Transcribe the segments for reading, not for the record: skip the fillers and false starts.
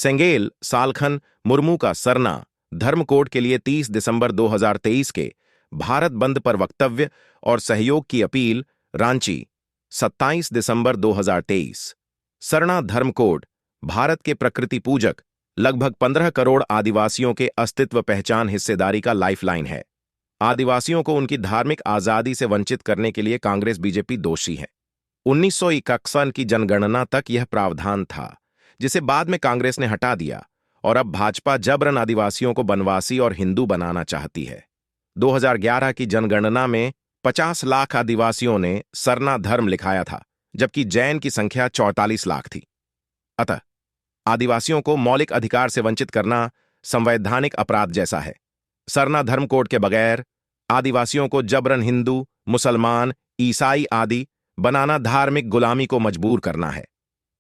सेंगेल सालखन मुर्मू का सरना धर्म कोड के लिए 30 दिसंबर 2023 के भारत बंद पर वक्तव्य और सहयोग की अपील। रांची 27 दिसंबर 2023। सरना धर्म कोड भारत के प्रकृति पूजक लगभग 15 करोड़ आदिवासियों के अस्तित्व पहचान हिस्सेदारी का लाइफलाइन है। आदिवासियों को उनकी धार्मिक आजादी से वंचित करने के लिए कांग्रेस बीजेपी दोषी है। 1951 की जनगणना तक यह प्रावधान था, जिसे बाद में कांग्रेस ने हटा दिया और अब भाजपा जबरन आदिवासियों को बनवासी और हिंदू बनाना चाहती है। 2011 की जनगणना में 50 लाख आदिवासियों ने सरना धर्म लिखाया था, जबकि जैन की संख्या 44 लाख थी। अतः आदिवासियों को मौलिक अधिकार से वंचित करना संवैधानिक अपराध जैसा है। सरना धर्म कोड के बगैर आदिवासियों को जबरन हिंदू, मुसलमान, ईसाई आदि बनाना धार्मिक गुलामी को मजबूर करना है।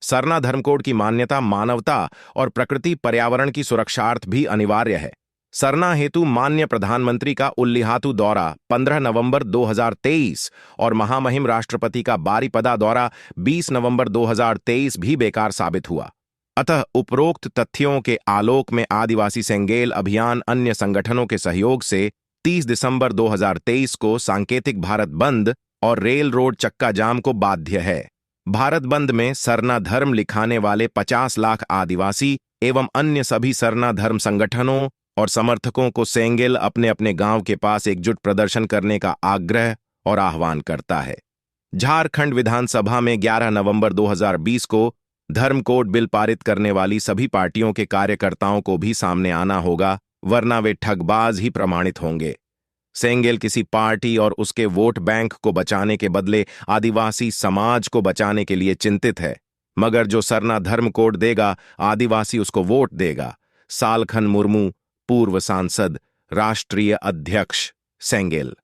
सरना धर्म कोड की मान्यता मानवता और प्रकृति पर्यावरण की सुरक्षार्थ भी अनिवार्य है। सरना हेतु माननीय प्रधानमंत्री का उल्लिहातु दौरा 15 नवंबर 2023 और महामहिम राष्ट्रपति का बारीपदा दौरा 20 नवंबर 2023 भी बेकार साबित हुआ। अतः उपरोक्त तथ्यों के आलोक में आदिवासी सेंगेल अभियान अन्य संगठनों के सहयोग से 30 दिसंबर 2023 को सांकेतिक भारत बंद और रेल रोड चक्का जाम को बाध्य है। भारत बंद में सरना धर्म लिखाने वाले 50 लाख आदिवासी एवं अन्य सभी सरना धर्म संगठनों और समर्थकों को सेंगेल अपने अपने गांव के पास एकजुट प्रदर्शन करने का आग्रह और आह्वान करता है। झारखंड विधानसभा में 11 नवंबर 2020 को धर्म कोड बिल पारित करने वाली सभी पार्टियों के कार्यकर्ताओं को भी सामने आना होगा, वरना वे ठगबाज ही प्रमाणित होंगे। सेंगेल किसी पार्टी और उसके वोट बैंक को बचाने के बदले आदिवासी समाज को बचाने के लिए चिंतित है, मगर जो सरना धर्म कोड देगा आदिवासी उसको वोट देगा। सालखन मुर्मू, पूर्व सांसद, राष्ट्रीय अध्यक्ष, सेंगेल।